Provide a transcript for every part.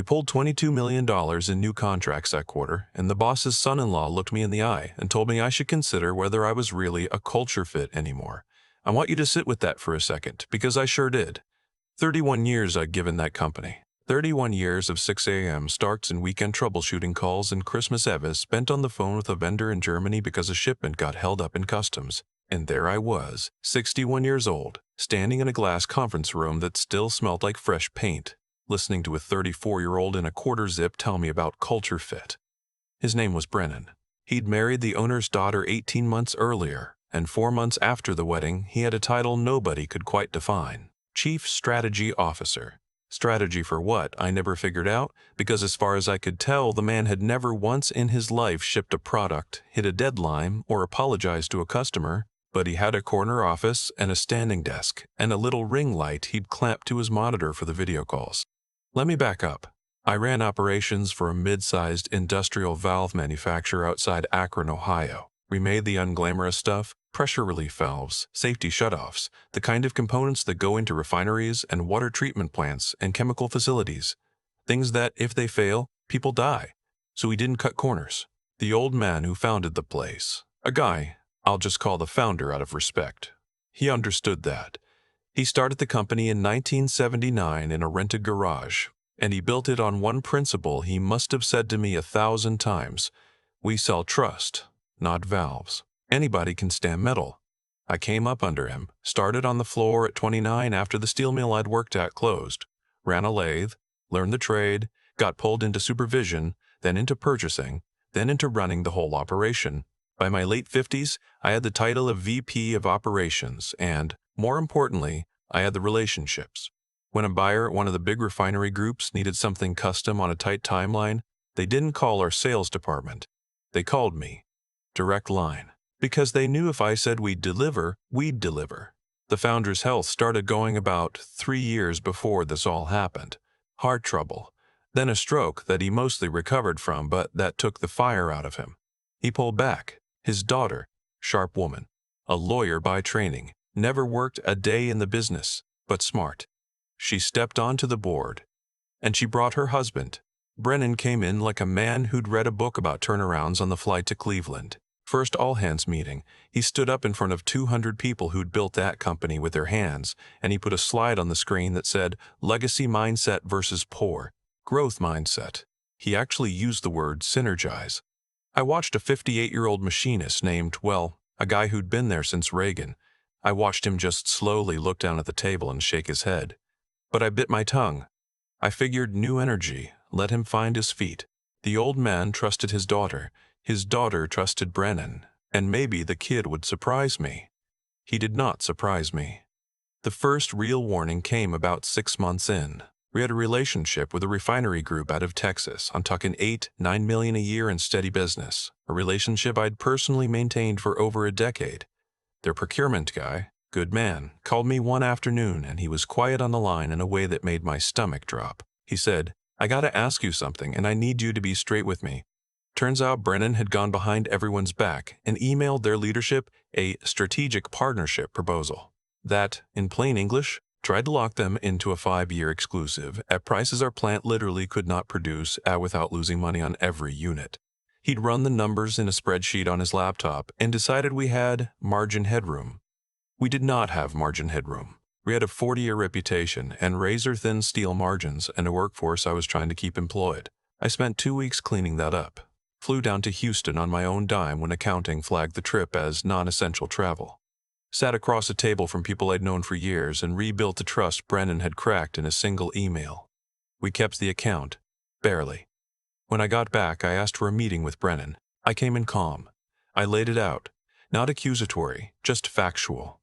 We pulled $22 million in new contracts that quarter, and the boss's son-in-law looked me in the eye and told me I should consider whether I was really a culture fit anymore. I want you to sit with that for a second, because I sure did. 31 years I'd given that company. 31 years of 6 a.m. starts and weekend troubleshooting calls and Christmas Eve spent on the phone with a vendor in Germany because a shipment got held up in customs. And there I was, 61 years old, standing in a glass conference room that still smelled like fresh paint, listening to a 34-year-old in a quarter zip tell me about culture fit. His name was Brennan. He'd married the owner's daughter 18 months earlier, and 4 months after the wedding, he had a title nobody could quite define: Chief Strategy Officer. Strategy for what, I never figured out, because as far as I could tell, the man had never once in his life shipped a product, hit a deadline, or apologized to a customer, but he had a corner office and a standing desk, and a little ring light he'd clamped to his monitor for the video calls. Let me back up. I ran operations for a mid-sized industrial valve manufacturer outside Akron, Ohio. We made the unglamorous stuff: pressure relief valves, safety shutoffs, the kind of components that go into refineries and water treatment plants and chemical facilities. Things that, if they fail, people die. So we didn't cut corners. The old man who founded the place, a guy I'll just call the founder out of respect, he understood that. He started the company in 1979 in a rented garage, and he built it on one principle he must have said to me 1,000 times: we sell trust, not valves. Anybody can stamp metal. I came up under him, started on the floor at 29 after the steel mill I'd worked at closed, ran a lathe, learned the trade, got pulled into supervision, then into purchasing, then into running the whole operation. By my late 50s, I had the title of VP of Operations and, more importantly, I had the relationships. When a buyer at one of the big refinery groups needed something custom on a tight timeline, they didn't call our sales department. They called me. Direct line. Because they knew if I said we'd deliver, we'd deliver. The founder's health started going about 3 years before this all happened. Heart trouble. Then a stroke that he mostly recovered from, but that took the fire out of him. He pulled back. His daughter, sharp woman, a lawyer by training, never worked a day in the business, but smart. She stepped onto the board, and she brought her husband. Brennan came in like a man who'd read a book about turnarounds on the flight to Cleveland. First all-hands meeting, he stood up in front of 200 people who'd built that company with their hands, and he put a slide on the screen that said, "Legacy mindset versus poor, growth mindset." He actually used the word synergize. I watched a 58-year-old machinist named, well, a guy who'd been there since Reagan. I watched him just slowly look down at the table and shake his head. But I bit my tongue. I figured new energy, let him find his feet. The old man trusted his daughter trusted Brennan, and maybe the kid would surprise me. He did not surprise me. The first real warning came about 6 months in. We had a relationship with a refinery group out of Texas on tucking $8-9 million a year in steady business, a relationship I'd personally maintained for over a decade. Their procurement guy, good man, called me one afternoon and he was quiet on the line in a way that made my stomach drop. He said, "I gotta ask you something and I need you to be straight with me." Turns out Brennan had gone behind everyone's back and emailed their leadership a strategic partnership proposal. That, in plain English, tried to lock them into a 5-year exclusive at prices our plant literally could not produce without losing money on every unit. He'd run the numbers in a spreadsheet on his laptop and decided we had margin headroom. We did not have margin headroom. We had a 40-year reputation and razor-thin steel margins and a workforce I was trying to keep employed. I spent 2 weeks cleaning that up. Flew down to Houston on my own dime when accounting flagged the trip as non-essential travel. Sat across a table from people I'd known for years and rebuilt the trust Brennan had cracked in a single email. We kept the account. Barely. When I got back, I asked for a meeting with Brennan. I came in calm. I laid it out. Not accusatory, just factual.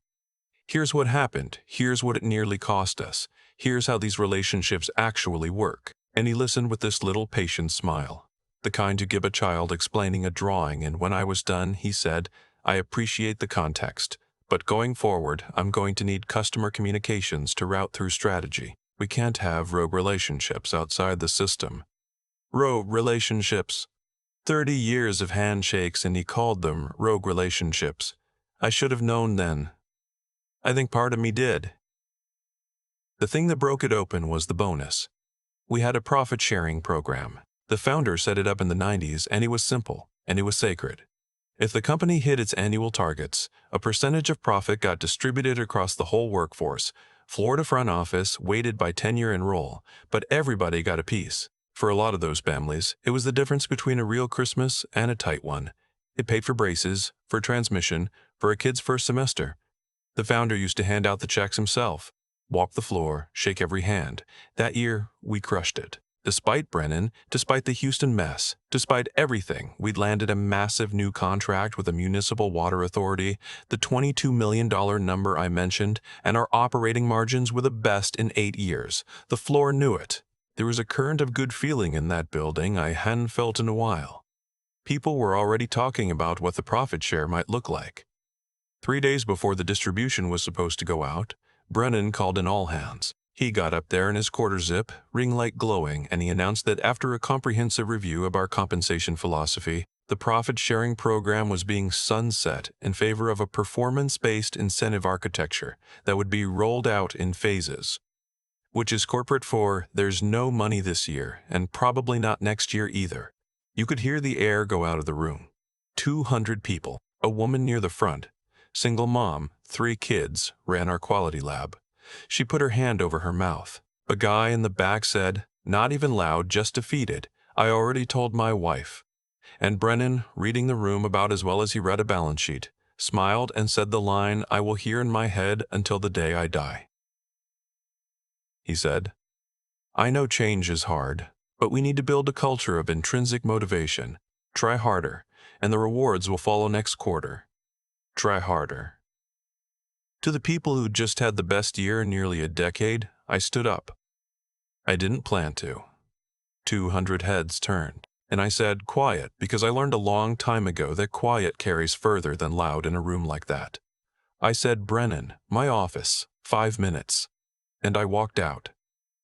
Here's what happened. Here's what it nearly cost us. Here's how these relationships actually work. And he listened with this little patient smile. The kind you give a child explaining a drawing, and when I was done, he said, "I appreciate the context. But going forward, I'm going to need customer communications to route through strategy. We can't have rogue relationships outside the system." Rogue relationships. 30 years of handshakes and he called them rogue relationships. I should have known then. I think part of me did. The thing that broke it open was the bonus. We had a profit-sharing program. The founder set it up in the 90s, and it was simple, and it was sacred. If the company hit its annual targets, a percentage of profit got distributed across the whole workforce, floor to front office, weighted by tenure and role, but everybody got a piece. For a lot of those families, it was the difference between a real Christmas and a tight one. It paid for braces, for transmission, for a kid's first semester. The founder used to hand out the checks himself, walk the floor, shake every hand. That year, we crushed it. Despite Brennan, despite the Houston mess, despite everything, we'd landed a massive new contract with a municipal water authority, the $22 million number I mentioned, and our operating margins were the best in 8 years. The floor knew it. There was a current of good feeling in that building I hadn't felt in a while. People were already talking about what the profit share might look like. 3 days before the distribution was supposed to go out, Brennan called in all hands. He got up there in his quarter zip, ring light glowing, and he announced that after a comprehensive review of our compensation philosophy, the profit-sharing program was being sunset in favor of a performance-based incentive architecture that would be rolled out in phases. Which is corporate for, there's no money this year, and probably not next year either. You could hear the air go out of the room. 200 people, a woman near the front, single mom, 3 kids, ran our quality lab. She put her hand over her mouth. A guy in the back said, not even loud, just defeated, I already told my wife. And Brennan, reading the room about as well as he read a balance sheet, smiled and said the line I will hear in my head until the day I die. He said, I know change is hard, but we need to build a culture of intrinsic motivation. Try harder, and the rewards will follow next quarter. Try harder. To the people who just had the best year in nearly a decade, I stood up. I didn't plan to. 200 heads turned, and I said, quiet, because I learned a long time ago that quiet carries further than loud in a room like that. I said, Brennan, my office, 5 minutes. And I walked out.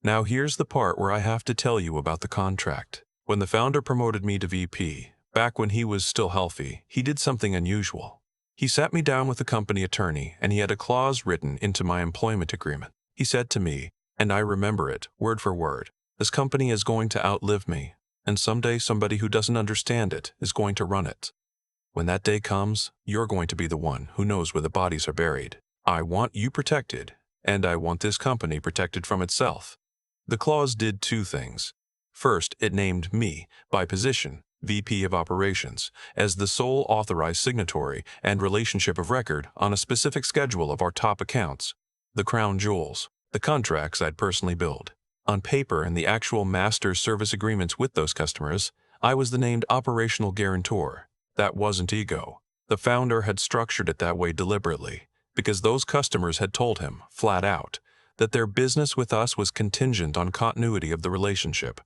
Now here's the part where I have to tell you about the contract. When the founder promoted me to VP, back when he was still healthy, he did something unusual. He sat me down with a company attorney, and he had a clause written into my employment agreement. He said to me, and I remember it, word for word, this company is going to outlive me, and someday somebody who doesn't understand it is going to run it. When that day comes, you're going to be the one who knows where the bodies are buried. I want you protected, and I want this company protected from itself. The clause did 2 things. First, it named me, by position, VP of Operations, as the sole authorized signatory and relationship of record on a specific schedule of our top accounts, the crown jewels, the contracts I'd personally billed. On paper and the actual master service agreements with those customers, I was the named operational guarantor. That wasn't ego. The founder had structured it that way deliberately, because those customers had told him, flat out, that their business with us was contingent on continuity of the relationship.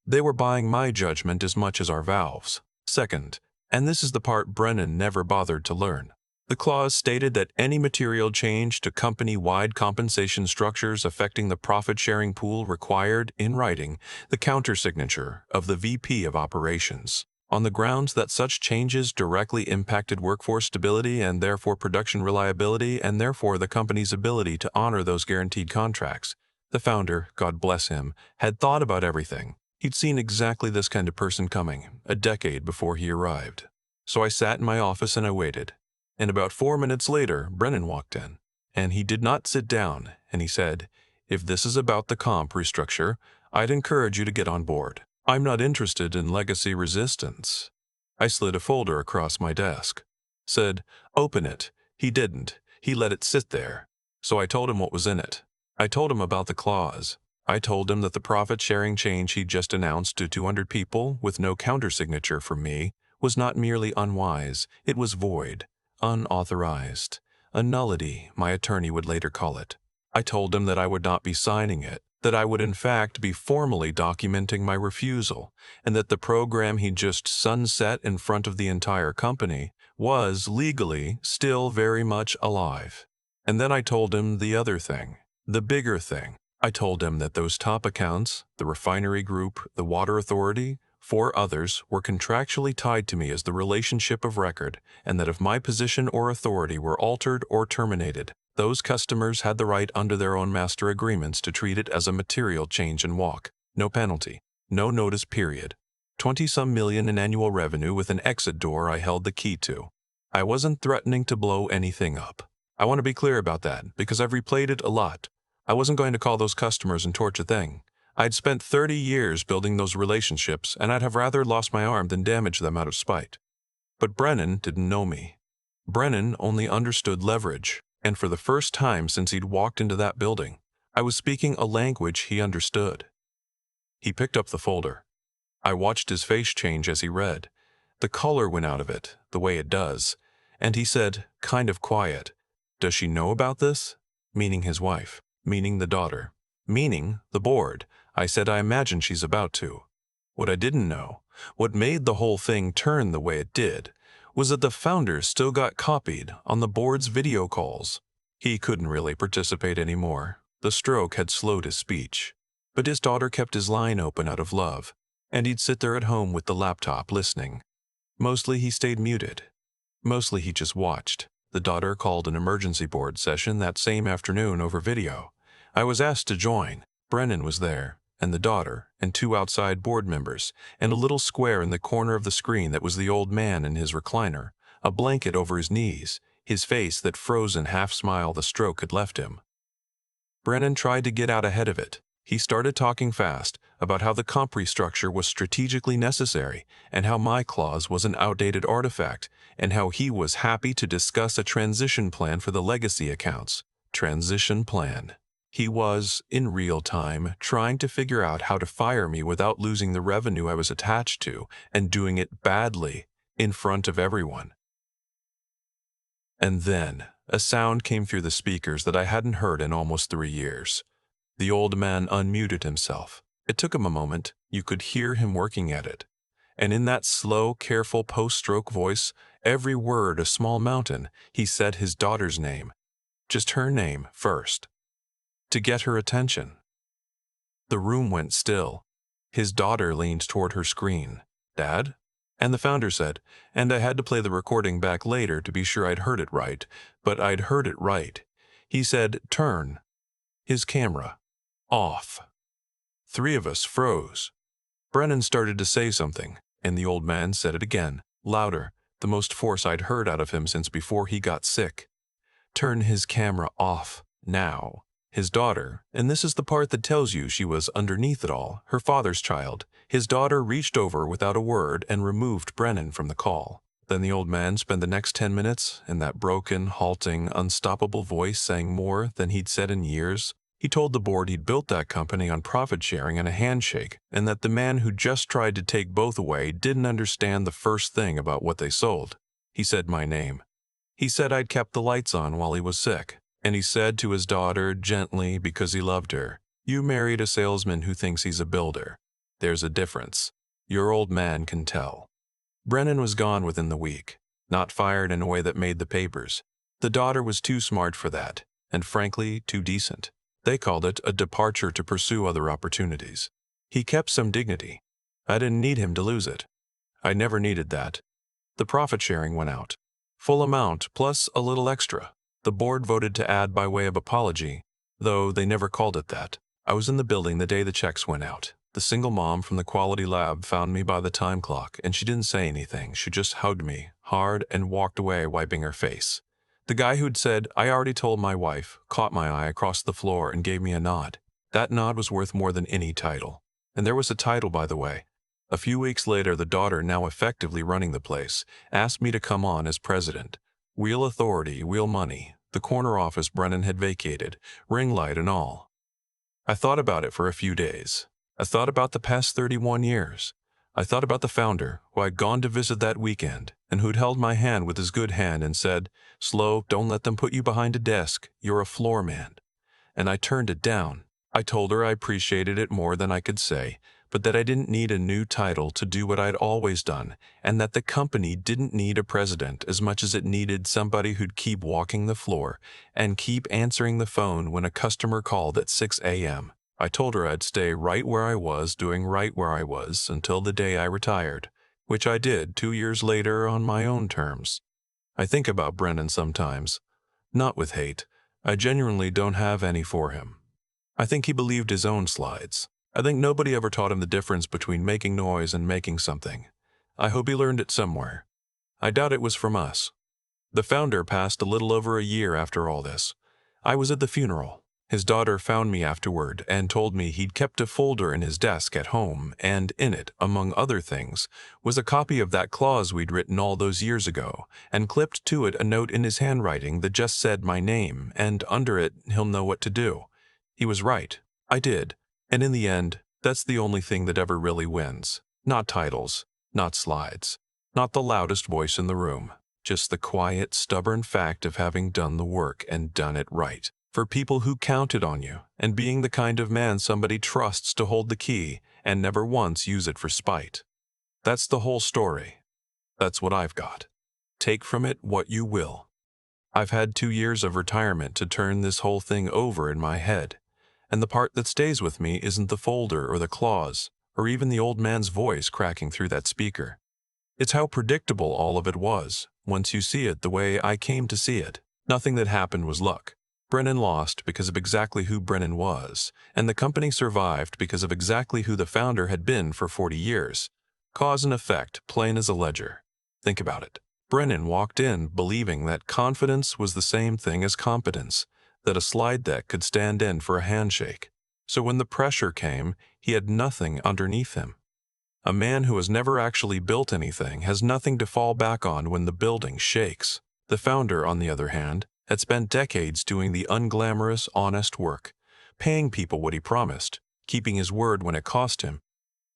They were buying my judgment as much as our valves. Second, and this is the part Brennan never bothered to learn, the clause stated that any material change to company-wide compensation structures affecting the profit-sharing pool required, in writing, the countersignature of the VP of Operations, on the grounds that such changes directly impacted workforce stability and therefore production reliability and therefore the company's ability to honor those guaranteed contracts. The founder, God bless him, had thought about everything. He'd seen exactly this kind of person coming, a decade before he arrived. So I sat in my office and I waited. And about 4 minutes later, Brennan walked in. And he did not sit down, and he said, if this is about the comp restructure, I'd encourage you to get on board. I'm not interested in legacy resistance. I slid a folder across my desk. Said, open it. He didn't. He let it sit there. So I told him what was in it. I told him about the clause. I told him that the profit-sharing change he'd just announced to 200 people with no countersignature from me was not merely unwise, it was void, unauthorized, a nullity, my attorney would later call it. I told him that I would not be signing it, that I would in fact be formally documenting my refusal, and that the program he'd just sunset in front of the entire company was, legally, still very much alive. And then I told him the other thing, the bigger thing. I told him that those top accounts, the refinery group, the water authority, 4 others, were contractually tied to me as the relationship of record, and that if my position or authority were altered or terminated, those customers had the right under their own master agreements to treat it as a material change and walk. No penalty. No notice period. 20-some million in annual revenue with an exit door I held the key to. I wasn't threatening to blow anything up. I want to be clear about that, because I've replayed it a lot. I wasn't going to call those customers and torch a thing. I'd spent 30 years building those relationships, and I'd have rather lost my arm than damage them out of spite. But Brennan didn't know me. Brennan only understood leverage, and for the first time since he'd walked into that building, I was speaking a language he understood. He picked up the folder. I watched his face change as he read. The color went out of it, the way it does, and he said, kind of quiet, "Does she know about this?" Meaning his wife, meaning the daughter, meaning the board. I said I imagine she's about to. What I didn't know, what made the whole thing turn the way it did, was that the founder still got copied on the board's video calls. He couldn't really participate anymore. The stroke had slowed his speech. But his daughter kept his line open out of love, and he'd sit there at home with the laptop listening. Mostly he stayed muted. Mostly he just watched. The daughter called an emergency board session that same afternoon over video. I was asked to join. Brennan was there, and the daughter, and 2 outside board members, and a little square in the corner of the screen that was the old man in his recliner, a blanket over his knees, his face that frozen half-smile the stroke had left him. Brennan tried to get out ahead of it. He started talking fast about how the comp restructure was strategically necessary, and how my clause was an outdated artifact, and how he was happy to discuss a transition plan for the legacy accounts. Transition plan. He was, in real time, trying to figure out how to fire me without losing the revenue I was attached to, and doing it badly, in front of everyone. And then, a sound came through the speakers that I hadn't heard in almost 3 years. The old man unmuted himself. It took him a moment. You could hear him working at it. And in that slow, careful post-stroke voice, every word a small mountain, he said his daughter's name. Just her name first. To get her attention. The room went still. His daughter leaned toward her screen. "Dad?" And the founder said, and I had to play the recording back later to be sure I'd heard it right, but I'd heard it right. He said, "Turn." His camera. Off. 3 of us froze. Brennan started to say something, and the old man said it again, louder, the most force I'd heard out of him since before he got sick. Turn his camera off, now. His daughter, and this is the part that tells you she was underneath it all, her father's child, his daughter reached over without a word and removed Brennan from the call. Then the old man spent the next 10 minutes in that broken, halting, unstoppable voice saying more than he'd said in years. He told the board he'd built that company on profit sharing and a handshake, and that the man who just tried to take both away didn't understand the first thing about what they sold. He said my name. He said I'd kept the lights on while he was sick, and he said to his daughter gently because he loved her, "You married a salesman who thinks he's a builder. There's a difference. Your old man can tell." Brennan was gone within the week, not fired in a way that made the papers. The daughter was too smart for that, and frankly, too decent. They called it a departure to pursue other opportunities. He kept some dignity. I didn't need him to lose it. I never needed that. The profit sharing went out. Full amount, plus a little extra. The board voted to add by way of apology, though they never called it that. I was in the building the day the checks went out. The single mom from the quality lab found me by the time clock, and she didn't say anything. She just hugged me, hard, and walked away wiping her face. The guy who'd said, "I already told my wife," caught my eye across the floor and gave me a nod. That nod was worth more than any title. And there was a title, by the way. A few weeks later, the daughter, now effectively running the place, asked me to come on as president. Wheel authority, wheel money, the corner office Brennan had vacated, ring light and all. I thought about it for a few days. I thought about the past 31 years. I thought about the founder, who I'd gone to visit that weekend, and who'd held my hand with his good hand and said, "Slow, don't let them put you behind a desk. You're a floor man." And I turned it down. I told her I appreciated it more than I could say, but that I didn't need a new title to do what I'd always done, and that the company didn't need a president as much as it needed somebody who'd keep walking the floor and keep answering the phone when a customer called at 6 a.m. I told her I'd stay right where I was, doing right where I was, until the day I retired, which I did 2 years later on my own terms. I think about Brennan sometimes. Not with hate. I genuinely don't have any for him. I think he believed his own slides. I think nobody ever taught him the difference between making noise and making something. I hope he learned it somewhere. I doubt it was from us. The founder passed a little over a year after all this. I was at the funeral. His daughter found me afterward and told me he'd kept a folder in his desk at home, and in it, among other things, was a copy of that clause we'd written all those years ago, and clipped to it a note in his handwriting that just said my name, and under it, he'll know what to do. He was right. I did. And in the end, that's the only thing that ever really wins. Not titles, not slides, not the loudest voice in the room. Just the quiet, stubborn fact of having done the work and done it right. For people who counted on you, and being the kind of man somebody trusts to hold the key and never once use it for spite. That's the whole story. That's what I've got. Take from it what you will. I've had 2 years of retirement to turn this whole thing over in my head, and the part that stays with me isn't the folder or the clause, or even the old man's voice cracking through that speaker. It's how predictable all of it was, once you see it the way I came to see it. Nothing that happened was luck. Brennan lost because of exactly who Brennan was, and the company survived because of exactly who the founder had been for 40 years. Cause and effect, plain as a ledger. Think about it. Brennan walked in believing that confidence was the same thing as competence, that a slide deck could stand in for a handshake. So when the pressure came, he had nothing underneath him. A man who has never actually built anything has nothing to fall back on when the building shakes. The founder, on the other hand, had spent decades doing the unglamorous, honest work, paying people what he promised, keeping his word when it cost him.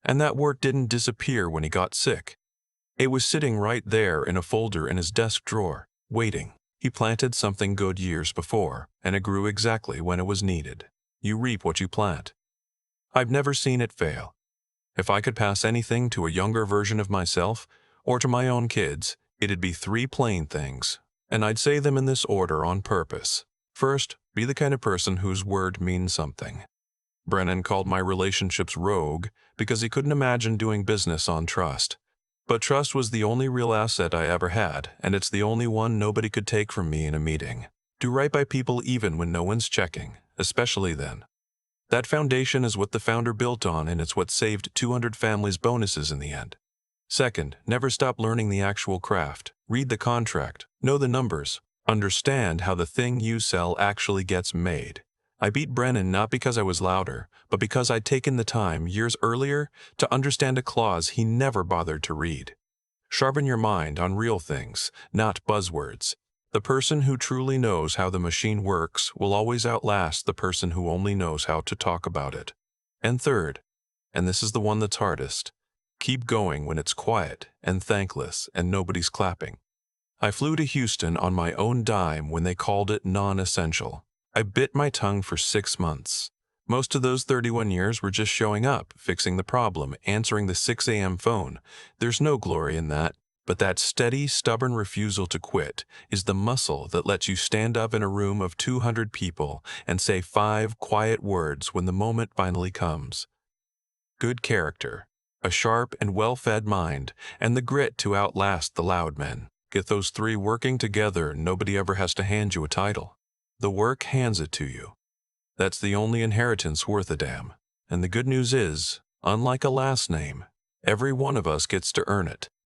And that word didn't disappear when he got sick. It was sitting right there in a folder in his desk drawer, waiting. He planted something good years before, and it grew exactly when it was needed. You reap what you plant. I've never seen it fail. If I could pass anything to a younger version of myself, or to my own kids, it'd be 3 plain things, and I'd say them in this order on purpose. First, be the kind of person whose word means something. Brennan called my relationships rogue because he couldn't imagine doing business on trust. But trust was the only real asset I ever had, and it's the only one nobody could take from me in a meeting. Do right by people even when no one's checking, especially then. That foundation is what the founder built on, and it's what saved 200 families' bonuses in the end. Second, never stop learning the actual craft. Read the contract, know the numbers, understand how the thing you sell actually gets made. I beat Brennan not because I was louder, but because I'd taken the time, years earlier, to understand a clause he never bothered to read. Sharpen your mind on real things, not buzzwords. The person who truly knows how the machine works will always outlast the person who only knows how to talk about it. And third, and this is the one that's hardest, keep going when it's quiet and thankless and nobody's clapping. I flew to Houston on my own dime when they called it non-essential. I bit my tongue for 6 months. Most of those 31 years were just showing up, fixing the problem, answering the 6 a.m. phone. There's no glory in that. But that steady, stubborn refusal to quit is the muscle that lets you stand up in a room of 200 people and say 5 quiet words when the moment finally comes. Good character, a sharp and well-fed mind, and the grit to outlast the loud men. Get those 3 working together, nobody ever has to hand you a title. The work hands it to you. That's the only inheritance worth a damn. And the good news is, unlike a last name, every one of us gets to earn it.